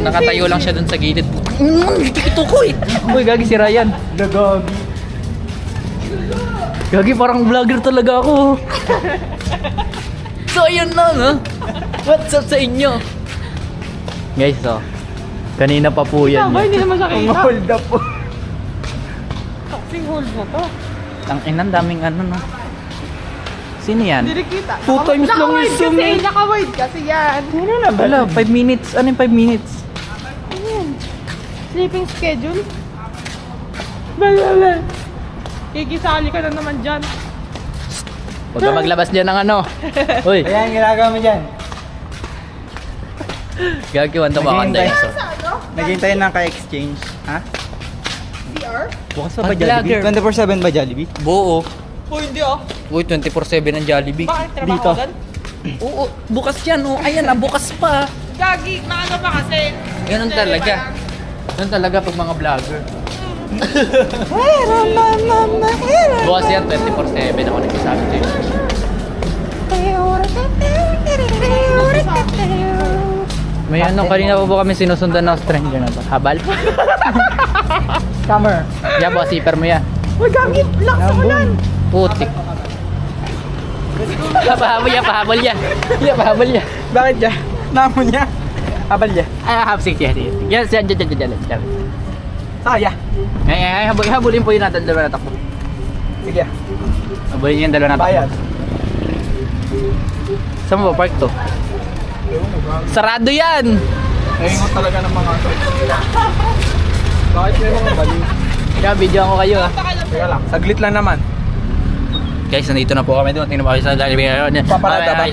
nakatayo lang siya dun sa gilid. Ito ko eh. Uy, gagi si Ryan. Nagagi. Gagi, parang vlogger talaga ako. So, ayun lang ha. What's up sa inyo? Guys, so. Kanina pa po yan. Tama, hindi naman siya Ang kita. hold up po. Toxic hold na to. Ang inang daming ano no. Sino yan? Hindi kita. 2 times lang yung zoom eh. Naka-wide kasi yan. Ano na ba? Wala, 5 minutes. Ano yung 5 minutes? Ayan. Sleeping schedule. Balala. Kikisali ka na naman dyan. Huwag ka maglabas dyan ng ano. Uy, Ayan, ginagawa mo dyan. gagi, wanta ba kanda yun? Naging tayo ng ka-exchange. Ha? CR? Bukas pa Pag ba Jollibee? vlogger. 24/7 ba Jollibee? Buo. Oh, hindi ah. Uy, 24/7 ang Jollibee. Bakit trabaho Dito. doon? Oo, bukas yan. Oh. Ayan, bukas pa. Gagi, maano pa kasi. Ganun talaga. Ganun talaga pag mga vlogger. Bukas yan, 24/7 ako nagsasabi sa'yo. May ano, kanina pa po kami sinusundan ng stranger na to. Habal? Scammer. Yan po, zipper mo yan. Uy, gagi, lakas mo lan. Putik. Pahabol yan, pahabol yan. Yan, pahabol yan. Bakit niya? Namo niya? Abal niya? Ay, hapsik yan. Yan, dyan. Saya. Ay, habulin po yun natin dalawa na takbo. Sige. Habulin yung dalawa na takbo. Bayad. Saan mo ba park to? Sarado yan! Naingot talaga ng mga to. Bakit may mga baliw? Kaya video ko kayo ah. Teka lang, saglit lang naman. Guys, nandito na po kami doon. Tingnan mo kayo sa Jollibee. Paparada ba?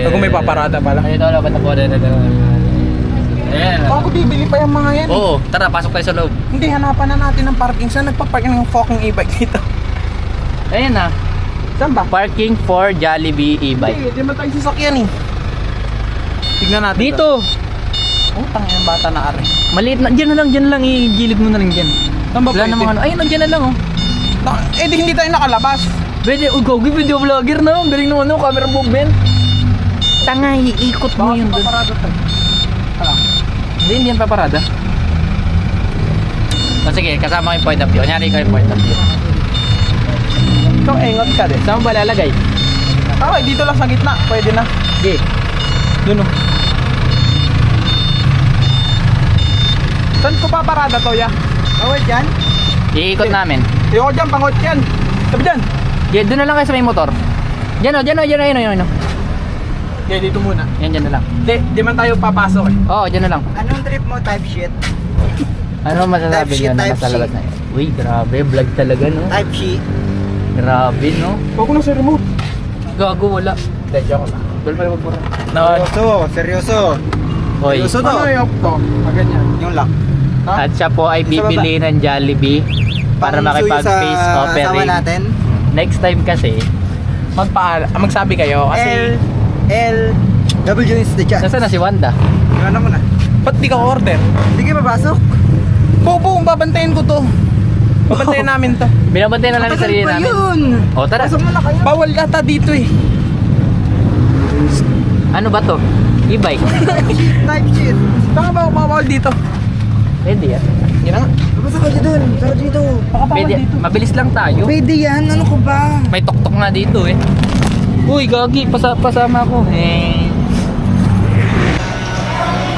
Kung may paparada pala. Ito, dapat na po. Ayan. Ako bibili pa yung mga yan. Oo, tara, pasok tayo sa loob. Hindi, hanapan na natin ng parking. Saan nagpa-park ng fucking e-bike dito? Ayan na. Saan ba? Parking for Jollibee e-bike. Hindi naman tayo sasakyan eh. Tignan natin. Dito. Oh, tangin yung bata na ari. Maliit na. Diyan na lang. Igilid mo na lang dyan. Saan ba Wala pwede? namang ano. Ayun, dyan na lang oh. Eh di hindi tayo nakalabas. Pwede, gogi video vlogger na. Ang galing naman camera movement. Tanga, iikot mo yun doon. Paparada tayo. Hindi yan paparada. O sige, kasama ko yung point of view. Kunyari ko yung point of view. Ikaw engot ka din. Saan mo ba lalagay? Okay, dito lang sa gitna. Pwede na. Sige. Doon oh. Saan ko paparada to ya? Bawal dyan? Iikot namin. Ayoko dyan, pangot yan. Sabi dyan. Doon na lang kayo sa may motor. Diyan o. Okay, dito muna. Yan na lang. Di man tayo papasok eh. Oo, dyan na lang. Anong trip mo? Type shit? Ano masasabi Type niyo C, na type nasa C. labas na yun? Uy, grabe. Vlog talaga, no? Type shit. Grabe, no? Huwag ko na sa remote. Gago, wala. Hindi, joke lang. Dol pa naman pura. Seryoso. Hoy. Seryoso to. Ano yung to? Ganyan. Yung lock. At siya po ay bibili ng Jollibee para makipag-face Sama offering. natin. Next time kasi, Magsabi kayo kasi W is the chance. nasaan na si Wanda? Ano mo na? ba't di ka order? Sige, papasok. Bobo, babantayin ko to. Babantayin namin to. Binabantay na namin Matagal sarili pa namin. yun. O, tara. Pasok mo na kayo. Bawal ata dito eh. Ano ba to? E-bike? Type shit. Baka ba bawal dito? Pwede yan. Yan na nga. Papasok ka dito. Tara dito. Pwede. Mabilis lang tayo. Pwede yan. Ano ko ba? May tok-tok nga dito eh. Uy, gagi. Pasama ko.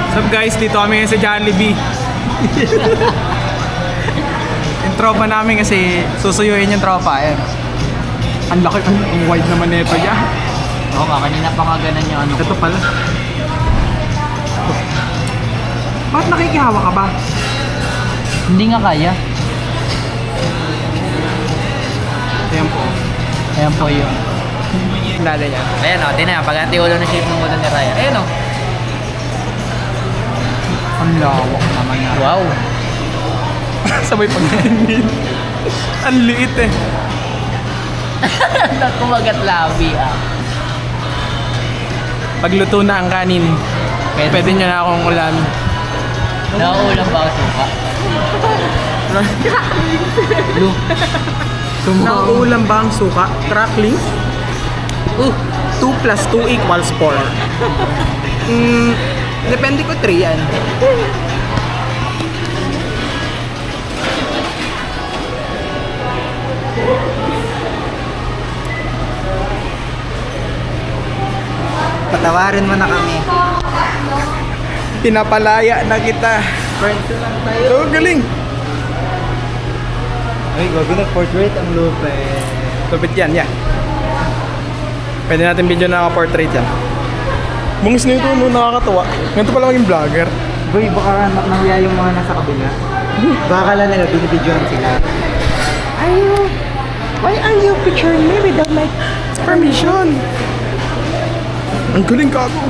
What's up guys, dito kami ngayon sa Jollibee. Yung tropa namin kasi susuyuin yung tropa. Ayan. Ang laki, ang wide naman nito dyan. Oo nga, kanina pa nga ganun yung ano ko. Ito pala. Bakit nakikihawa ka ba? Hindi nga kaya. Ayan po. Ayan po yun. Nada yan. Ayan o, tinan. Pag-anti ulo na shape ng ulo ni Raya. Ayan o. Ang lawak naman yan. Wow. Sabay pag-init. Ang liit eh. Kumagat labi ah. Pagluto na ang kanin, pwede nyo na akong ulan. Nauulam ba ang suka? Blue. Nauulam ba ang suka? Crackling? 2 plus 2 equals 4. Depende ko 3 yan. Patawarin mo na kami. Pinapalaya na kita. Friends lang tayo. Oh, galing. Ay, gabi nag-portrait ang lupit. Lupit yan, yeah. Pwede natin video na naka-portrait yan. Bungis na ito, no? Nakakatawa. Ganito pala maging vlogger. Boy, baka nahuya yung mga nasa kabila. Baka lang nila, binibidyohan sila. Why are you picturing me without my permission? Ang galing kako.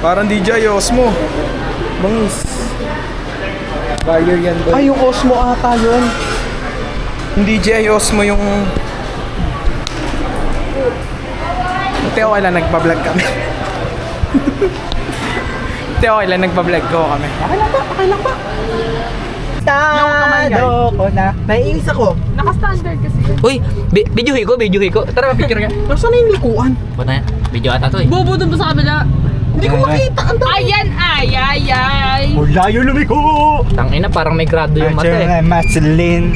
Parang DJ Osmo. Bangis. Barrier yan, boy. Ay, yung Osmo ata yun. Hindi DJ Osmo yung... Ate, okay lang nagpa-vlog kami. Ate, okay lang nagpa-vlog ko kami. Okay lang ba? Tado ko na. Naiinis ako. Naka-standard kasi. Uy, videohi ko. Tara, picture ka. Nasaan na yung likuan? Ba't na yan? Video ata to eh. Bobo dun pa sa kabila. Hindi ko makita. Ang dami. Ayan, ay. Layo lumiko! Tangina, parang may grado yung mata eh. Maslin.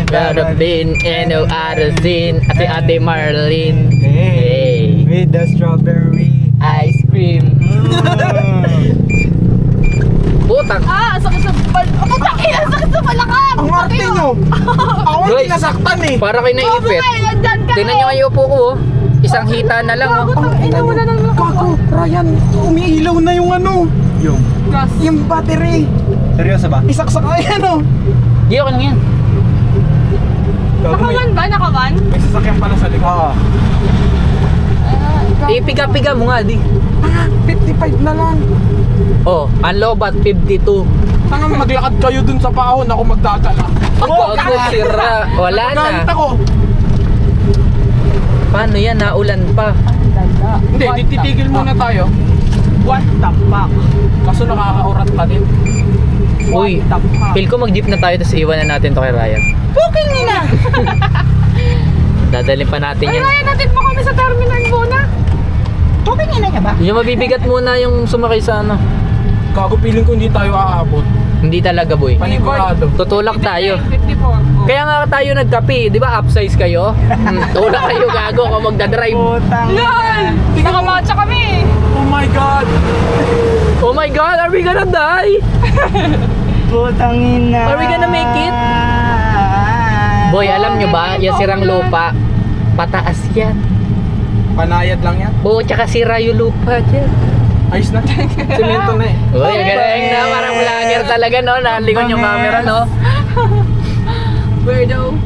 Gotta bin, no other sin. Ate Marlene. Hey. With the strawberry. Ice cream. Putang. Sakit sa sakit sa balakang. Ang arte nyo. Ako hindi nasaktan eh. Para kayo naipit. Nandyan ka Tingnan nyo kayo po ko oh. Isang hita na lang oh. Wala nang Kako, Ryan, umiilaw na yung ano. Yung. gas. Yung battery. Seryoso ba? Isaksak ka yan oh. Di ako lang yan. Nakawan ba? Nakawan? May sasakyan pala sa likod. Oo. Ipiga-piga mo nga, di. 55 na lang. Oh, ang lobat, 52. Tanga maglakad kayo dun sa paahon, ako magdadala. Gago, sira. Wala na. Galit ako. Paano yan? Naulan pa. Hindi, titigil muna tayo. What the fuck? Kaso nakakaurat pa din. Uy, feel ko mag-jeep na tayo tapos iwan na natin to kay Ryan. Booking nila! Dadalhin pa natin Ay, yan. Ryan, natin mo kami sa terminal muna. Booking nila niya ba? Yung mabibigat muna yung sumakay sa ano. Gago, feeling ko hindi tayo aabot. Hindi talaga, boy. Panigurado. Tutulak tayo. 54. Kaya nga tayo nagkape, di ba upsize kayo? Tulak kayo, gago, kung magdadrive. Lol! Nakamatcha kami! Oh my God! Oh my God, are we gonna die? Putangin na. Are we gonna make it? Boy, alam nyo ba, yung sirang lupa, pataas yan. Panayad lang yan. Oo, tsaka sira yung lupa dyan. Ayos na. Semento na eh. Uy, ang galing na, parang vlogger talaga, no? Nalingon yung camera, no? Weirdo.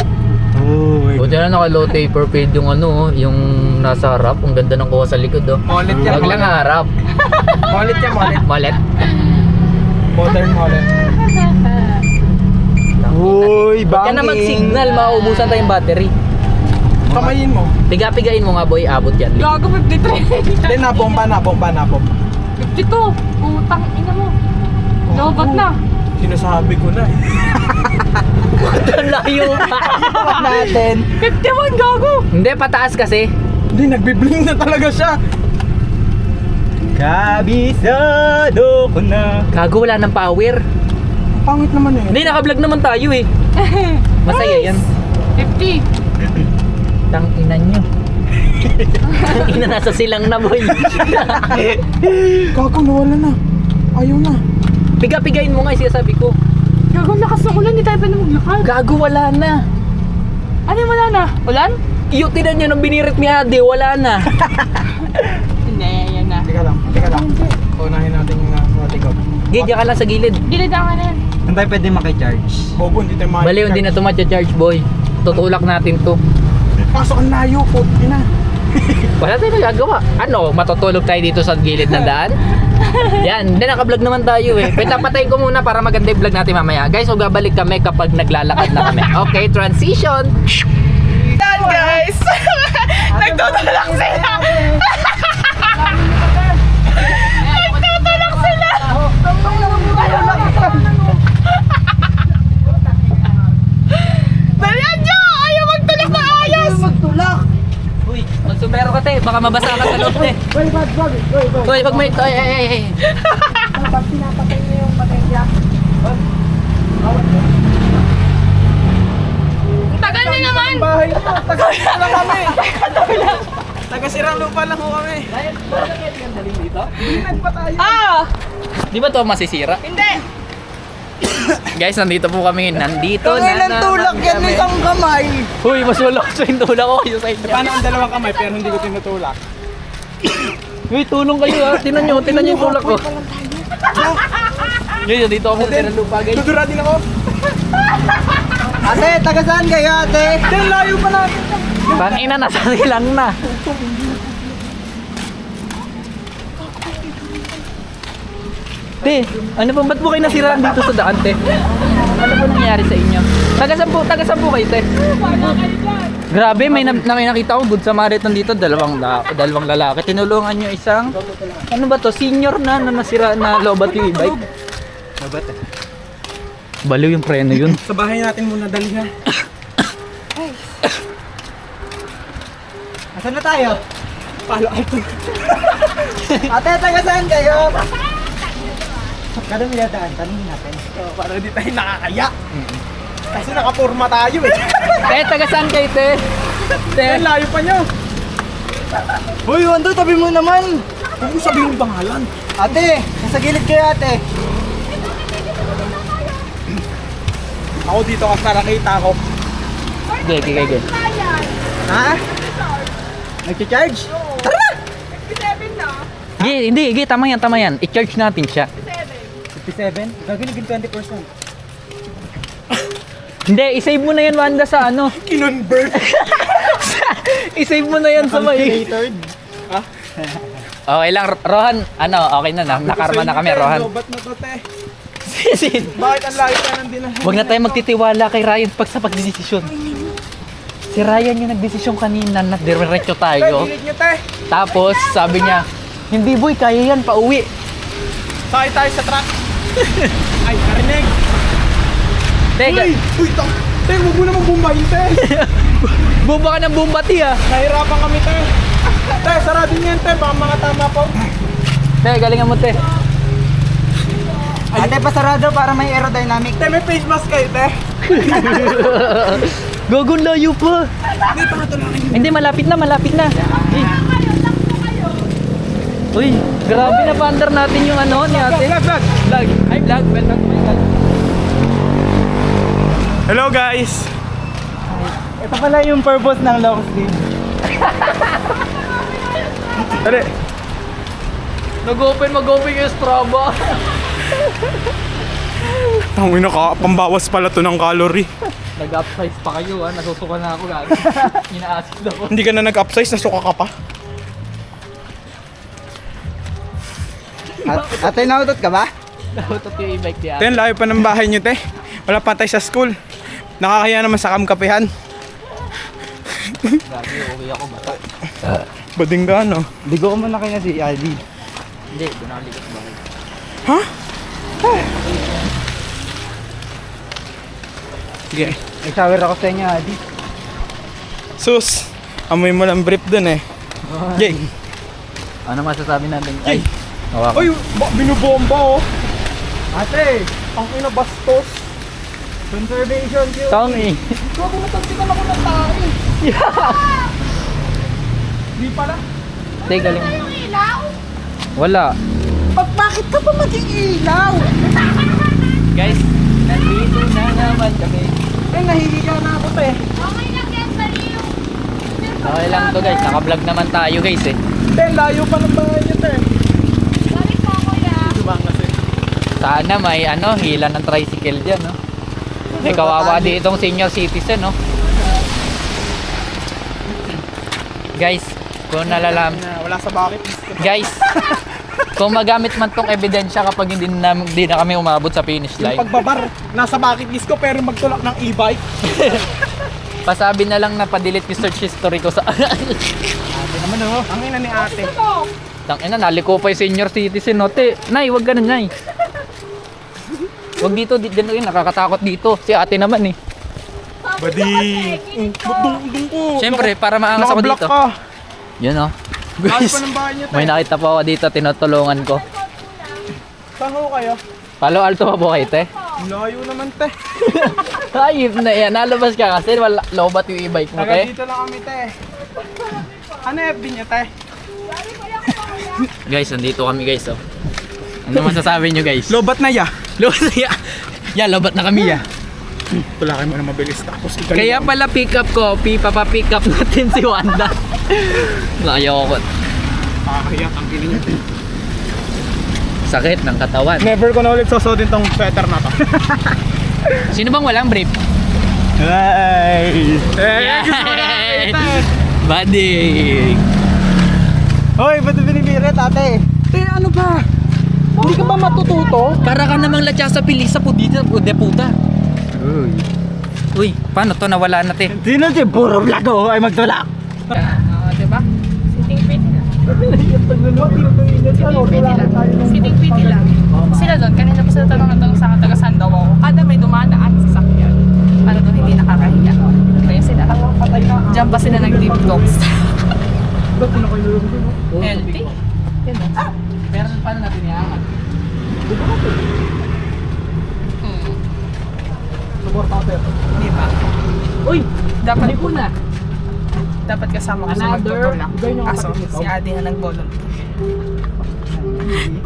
Buti na naka-low taper fade yung ano, yung nasa harap. Ang ganda ng kuha sa likod, oh. Mollet yan. Wag lang harap. Mollet yan, mollet. Malet. Modern mollet. Uy, Huwag ka na mag-signal, mauubusan tayong battery. Kamayin mo. Piga-pigain mo nga, boy, abot yan. Gago 53. Hindi, nabomba. 52. Utang ina mo. Lobat na. Sinasabi ko na eh. Ang layo pa. Natin. 51 gago. Hindi, pataas kasi. Hindi, nagbibling na talaga siya. Kabisado ko na. Gago, wala ng power. Pangit naman eh. Hindi, naka-vlog naman tayo eh. Masaya yan. 50. Tang ina nyo. Tang ina, nasa silang na, boy. Gago, nawala na. Ayaw na. Piga-pigain mo nga, sinasabi ko. Gago, lakas ng ulan. Hindi tayo pwede maglakad. Gago, wala na. Ano yung wala na? Ulan? Iyo, tinan nyo nung binirit ni Ade, wala na. Hindi, yan na. Teka lang. Unahin natin yung sa likod. Gidya ka lang sa gilid. Gilid ako na yan. Saan tayo pwede makicharge? Bobo, hindi tayo makicharge. Baliw, hindi na ito matcha-charge, boy. Tutulak natin to. Pasok ang layo po. Ina. Wala tayong nagagawa. Ano, matutulog tayo dito sa gilid ng daan? Yan, hindi naka-vlog naman tayo eh. Pero patayin ko muna para maganda yung vlog natin mamaya. Guys, babalik kami kapag naglalakad na kami. Okay, transition! Yan guys! Nagtutulak sila! Nagtutulak sila! Dalian nyo! Ayaw magtulak na ayos! Uy, magsumero ka te, baka mabasa ka sa loob te. Uy, wag mo ito, ay. Tagal na naman! Bahay na. Taga-sirang lang kami. Taga-sirang lupa lang ho kami. Ah! Di ba to masisira? Hindi! Guys, nandito po kami. Nandito na Ilang tulak yan kami. isang kamay. Uy, mas malakas yung tulak ko kayo sa inyo. Paano ang dalawang kamay pero hindi ko tinutulak? Uy, tulong kayo ha. Tinan nyo yung tulak ko. Yun, dito ako sa lupa guys. Dudura din ako. Ate, taga saan kayo ate? Then layo pa natin. Tangina, nasa silang na. Te, ano ba? Ba't po kayo nasiraan dito sa daan, te? Ano po nangyari sa inyo? Taga-saan po kayo, te? Grabe, may nakita ko, Good Samaritan dito, dalawang lalaki. Tinulungan nyo isang, ano ba to, senior na nasira na lobat yung e-bike. Mabat eh. Baliw yung preno yun. Sa bahay natin muna dali na. Asan na tayo? Palo alto. Ate, taga saan kayo? Kada may dadaan, tanongin natin. Para hindi tayo nakakaya. Kasi nakaporma tayo eh. Te, taga-saan kayo, te? Te, Ang layo pa nyo. Uy, Wando, tabi mo naman. Huwag mo sabihin yung pangalan. Ate, nasa gilid kayo ate. Ako dito kasi nakakita ko. okay. Ha? Nag-charge? Tara! 57 na. Hindi, tama yan. I-charge natin siya. 57? Gagawin 20%. Hindi, isave mo na yan, Wanda, sa ano. Kinonvert. Isave mo na yan sa may... Okay lang, Rohan. Ano, okay na. Nakarma na kami, Rohan. Ba't na to, te? Sin. Bakit ang layo ka ng dinahan? Huwag na tayo magtitiwala kay Ryan pag sa pagdidesisyon. Si Ryan yung nagdesisyon kanina na diretso tayo. Hilig nyo, te. Tapos, sabi niya, hindi boy, kaya yan, pauwi. Sakay tayo sa truck. Ay, karinig. Teka, Uy, te, huwag mo naman bumbayin, te. bumba ka ng bumbati ah. Nahirapan kami, te. Te, sarado niyan, te. Baka mga tama po. Te, galingan mo, te. Ate, pasarado para may aerodynamic. Te, may face mask kayo, te. Gagong layo pa. Hindi, malapit na, malapit na. Uy, grabe na paandar natin yung ano ni ate. Vlog. Vlog. Hi, vlog. Welcome to my vlog. Hello, guys. Ito pala yung purpose ng Locos Game. Dali. Mag-open yung Strava. Ang ka, pambawas pala to ng calorie. Nag-upsize pa kayo ha, nasusuka na ako gabi. Ina-acid ako. Hindi ka na nag-upsize, nasuka ka pa. Ate, nautot ka ba? Nautot yung e-bike di ate. Te, layo pa ng bahay nyo, te. Wala pa tayo sa school. Nakakaya naman sa kamkapihan. Grabe, uwi ako bata. Bading ka, no? Ligo ko muna kaya si Aldi. Hindi, doon ako ligat ba? Ha? Sige. May shower ako sa inyo, Aldi. Sus, amoy mo lang brief dun eh. Yay. Ano masasabi natin? Ay! Hawakan. Ay, binubomba oh. Ate, ang inabastos. Conservation yun. Tommy! Bago natagsikan ako ng tayo. Di pala. Tay, galing. Wala. Bakit ka pa maging ilaw? Guys, nandito na naman kami. Nahihiga na ako, te. Okay lang to guys, naka-vlog naman tayo guys eh. Te, layo pa ng bahay niyo, te. Sana may ano, hila ng tricycle dyan, no? May kawawa ditong senior citizen, no? Guys, kung nalalam, Wala sa bakit. guys, kung magamit man tong ebidensya kapag hindi na kami umabot sa finish Yung line, pagbabar, nasa bucket list ko pero magtulak ng e-bike. pasabi na lang na pa-delete yung search history ko sa... Ate naman oh, ang ina ni ate. Tangina, naliko pa yung senior citizen, no? Te, Nay, wag ganun, Nay. Wag dito, dito, nakakatakot dito. Si ate naman eh. Bading. Dung ko. Siyempre, para maangas ako Naka-block dito. ka. Yun, oh. Ayos Guys, pa ng bahay niyo, te. may nakita po ako dito, tinutulungan ko. Saan ho kayo? Palo Alto pa po kayo, te. Layo naman, te. Ayip na yan, nalabas ka kasi wala lobat yung e-bike mo, Taga te. dito lang kami, te. Ano FB niya, te? Guys, nandito kami guys, oh. Ano masasabi nyo guys? Lobat na ya. Lobat na ya. Yeah, lobat na kami ya. Tulakay mo na mabilis tapos ikaw. Kaya pala pick up ko, pick up natin si Wanda. Ayaw ko. Kakahiyak ang kiling niya, te. Sakit ng katawan. Never ko na ulit susuotin tong sweater na to. Sino bang walang brief? Hey! Hey! Gusto ko na nakita eh. Bading! Hoy, ba't binibirit, ate? Te, ano ba? Hindi ka ba matututo? Para ka namang latya sa pilisa po dito, o de puta. Uy, paano to nawala na te? Sino si puro vlog oh, ay magtulak? Diba? Sitting pretty lang. Sitting pretty lang. Sila doon, kanina pa sila tanong sa taga saan daw ako. Kada may dumadaan sa sakyan. Para doon hindi nakakahiya. Kaya sila, diyan pa sila nag-deep talks. Healthy. Pero paano natin iangat? Di ba? Uy, Dapat hindi ko na. Dapat kasama ko sa magtutulak. Kaso, si Adi na nag-volunteer.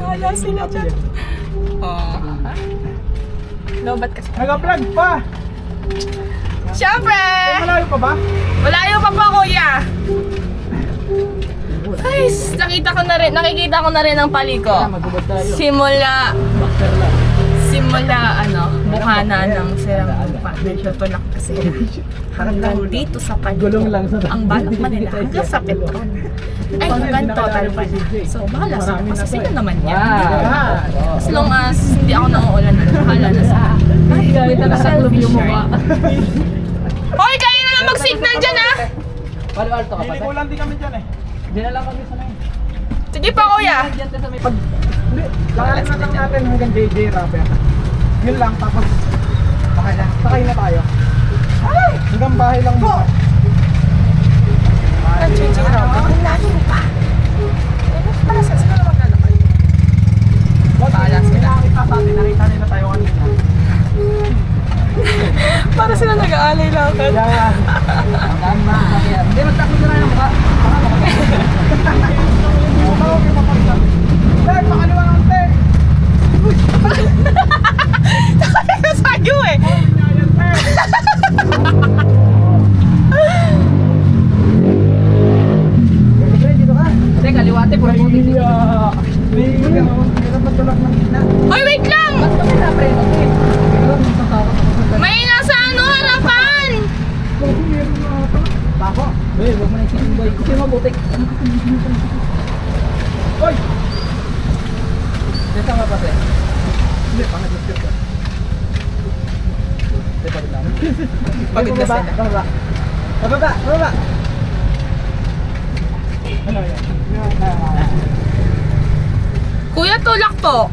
Wala sila dyan. Oo. Lobat kasi. Nag-vlog pa! Siyempre! Malayo pa ba? Malayo pa po, kuya! Guys, nakikita ko na rin ang paliko. Magubad tayo. Simula Boxer lang. bukana ng sirang lupa. Tutulak kasi hanggang dito sa paligid. Ang balak man nila hanggang sa Petron. Ay, hanggang total pala. So, bahala sila. Kasi sila naman yan. Hindi naman ako. As long as hindi ako nauulan na, bahala na sila. Ay, selfish, right? Hoy, kayo na lang mag-signal dyan, ha? Palo-alto ka pa. Kulang din kami dyan eh. Hindi na lang kami sanay. Sige pa, kuya. Diyan sa may Hindi, lakarin na lang natin hanggang JJ Rapper. Yun lang, tapos bakay na. Sakay na tayo. Hanggang bahay lang mo. Ang JJ Robert, ang layo pa. Para sa sila naman lalakad. Bahala sila. Nakita nila tayo kanina. Para sila nag-aalay lang. Yeah. Hindi, magtakot na lang ng mukha. Te, pakaliwa ng te. Nasagyo eh. Hindi, kaliwate. Puro puti dito. Hoy, wait lang! May nasa ano, harapan! Uy, huwag mo na isipin boy. Kasi mabutik. Hoy! Dito nga pa, sir. Hindi, pangalit ka. Pagod na sila. Bababa. Bababa. Bababa. Ano yan? Kuya, tulak po.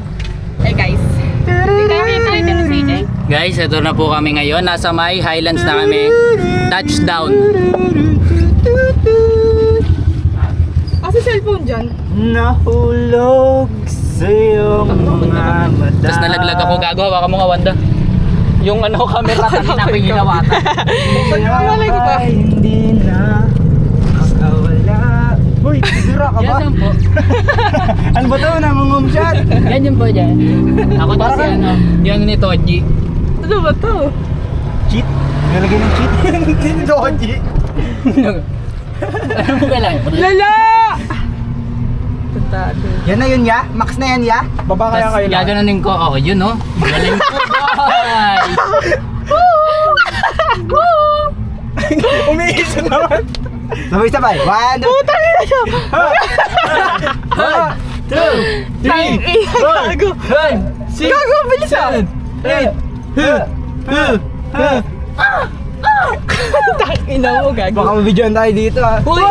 Hey guys. Hindi kayo nakita na CJ? Guys, ito na po kami ngayon. Nasa may Highlands na kami. Touchdown. Asa cellphone dyan? Nahulog sa iyong mga mata. Tapos nalaglag ako. Gago, hawakan mo nga, Wanda. Yung ano, camera kanina ko hinawatan. Malay ko ba? Hindi na makawala. Uy, sira ka ba? Yan po. Ano ba ito? Namangum shot? Yan yung po dyan. Ako kasi ano, yung ni Toji. Ano ba to? Cheat? Nalagay ng cheat? Hindi nito ako cheat. Ano mo kailangan? Lala! Tantado. Yan na yun ya? Max na yan ya? Baba kaya Tapos kayo lang. gaganunin ko. Oh, yun oh. Galing po, boy. Umiisa naman. Sabay-sabay. 1, 2, 3, 4, Gago! 5, 6, Gago, bilis ah! 7, Ina mo, gago. Baka mabidyoan tayo dito ah. Uy!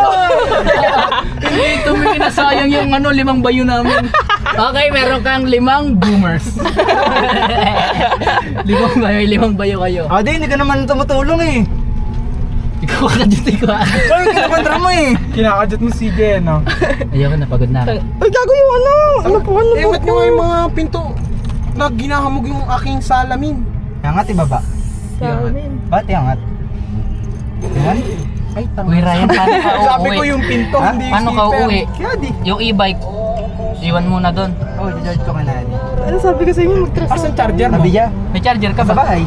Hindi ito may nasayang yung ano, 5 bayo namin. Okay, meron kang 5 boomers. 5 bayo, may 5 bayo kayo. Ah, di, hindi ka naman tumutulong eh. Ikaw ka dito, ikaw. Ay, kinakontra mo eh. Kinakadjut mo si Jen, no? Ayoko na, pagod na ako. Ay, gago yung ano! Ano po, ano Eh, ba't nyo nga yung mga pinto na ginahamog yung aking salamin? Yangat, ibaba. Samin. Ba't yangat? Yan? Ay, Uy, Ryan, paano ka uuwi? Sabi ko yung pinto, Ha? hindi yung Paano ka skipper. uuwi? Kaya di. Yung e-bike, iwan muna doon. Oh, judge ko ka na. Ano sabi ko sa inyo? Mag-trust Asan charger mo? Sabi niya, May charger ka sa ba? bahay.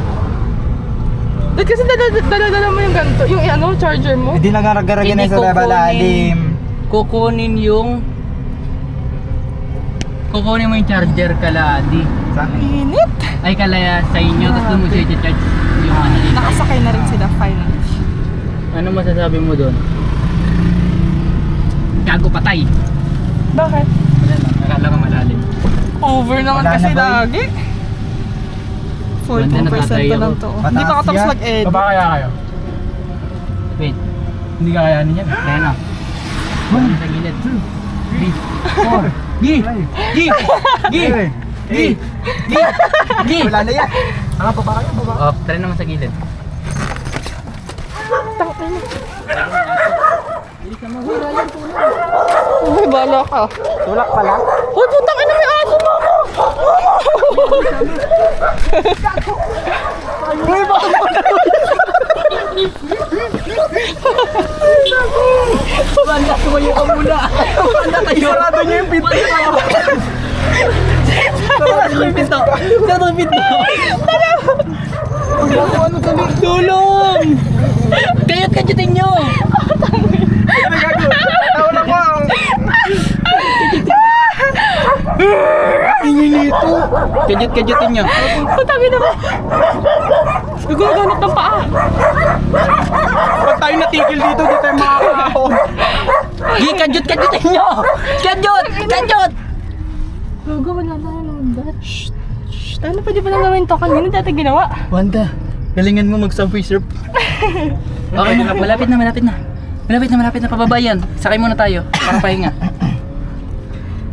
Dahil kasi dala mo yung ganito, yung ano, charger mo. Hindi nagaragaragan na Hindi sa labalalim. Kukunin mo yung charger kaladi. Sa akin. Init! Ay kalaya sa inyo, tapos doon mo siya i-charge yung ano dito. Nakasakay na rin sila, finally. Ano masasabi mo doon? Gago patay. Bakit? Wala lang, nakala ko malalim. Over naman Wala kasi na, boy. lagi. 42% pa lang to. Hindi pa katapos yan. mag-edit. Baba kaya kayo? Wait, Hindi kakayanin yan. kaya na. Ano sa gilid? 4, Gi! Gi! Gi! Gi! Gi! Wala na yan. Ah, baba kayo, baba. Oh, try naman sa gilid. Uy, bala ka. Tulak pala. Uy, putang ina, may aso mo! Uy, baka mo na. Wala, tumayo ka muna. Wala tayo. Sarado niya yung pinto. Sarado yung pinto. Sarado yung pinto. Tulong! Kayat kadyatin nyo! Tawa na ko. dami nito. Kajut-kajutin nyo. Putangin na ba? Gumaganap ng paa. Pag tayo natigil dito, di tayo makakahon. Gi, kajut-kajutin nyo! Kajut! Kajut! Gago, wala na ng bat. Shh. Ano pwede pa lang gawin to? Kanina dati ginawa. Wanda, galingan mo mag-subway surf. Okay na, malapit na. Malapit na pababa yan. Sakay muna tayo para pahinga.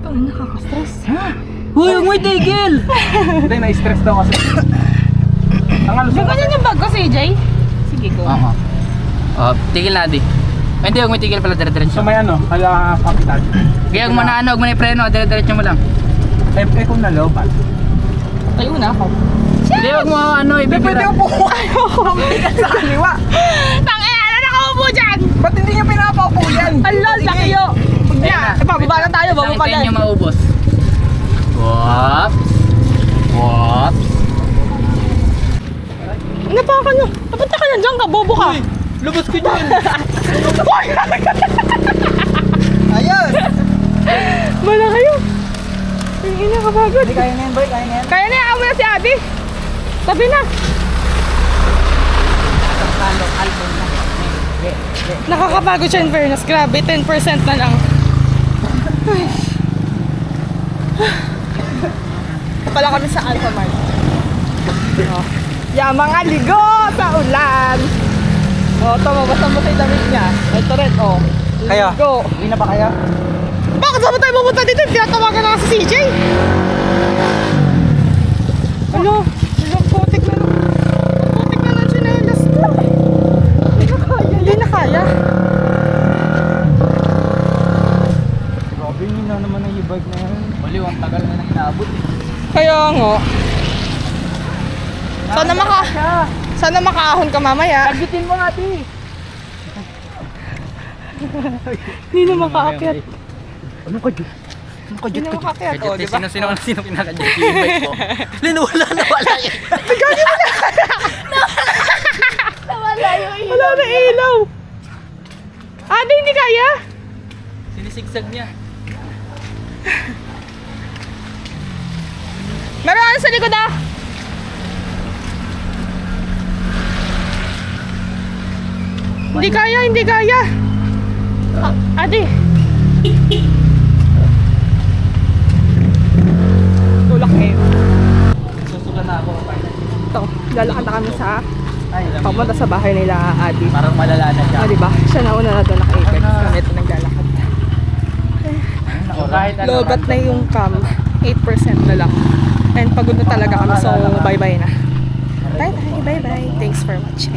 Ang nakaka-stress. Uy, huwag mo itigil! Hindi, na-stress daw kasi. Ang alusog. Yung ganyan yung bag ko, CJ. Sige, go. Oo. Tigil na, Adi. Ay, hindi, huwag mo itigil pala, dire-diretso. So may ano, kala kapital. Kaya huwag mo na huwag mo na i-preno, dire-diretso mo lang. Eh kung nalobat. Tayo na ako. Hindi, huwag mo ibibira. Pwede upo kayo. Sa kaliwa. Tangina, ano nakaupo dyan? Ba't hindi nyo pinapaupo yan? Alol, laki yo. Ayan na. Bababa lang tayo, bago pala. Hintayin nyo maubos. Whoops. Whoops. Napa ka nyo. Napunta ka na dyan ka, bobo ka. Lubos ko dyan. Ayos! Bala kayo. Ang ina kapagod. Kaya na yan, boy. Kaya na yan. Kaya na, amo na si Ate. Sabi na. Nakakapagod siya in fairness. Grabe, 10% na lang. Ay. Pala kami sa Alpha Mart. Oh. Yeah, mga ligo sa ulan. Oh, ito, mabasa-basa yung damit niya. Ito rin, oh. Kaya? Ligo. Hindi na ba kaya? Bakit saan ba tayo pupunta dito? Tinatawagan na nga si CJ. Ano? Putik na lang. Putik na lang sinelas ko. Hindi na kaya. Hindi na kaya. Grabe, hindi na naman ang e-bike na yan. Baliw, ang tagal na inaabot. Kaya nga. Sana makaahon ka mamaya. Agitin mo nga, ti. Hindi na makaakyat. Ano ka dyan? Hindi na makaakyat. Oh, di ba? Sino kinakadya yung bike ko? Wala yan. Wala na ilaw. Ate, hindi kaya. Sinisigsag niya. Meron ano sa likod ah. Hindi kaya. Ate. Tulak ngayon. Susuka na ako. Ito, lalakad na kami sa papunta sa bahay nila Adi. Parang malala na siya. Ah, diba? Siya na una na doon naka-apex. Kami ito naglalakad. Kahit ano. Lobat na yung cam. 8% na lang. And pagod na talaga kami. So, bye-bye na. Bye-bye. Thanks for watching.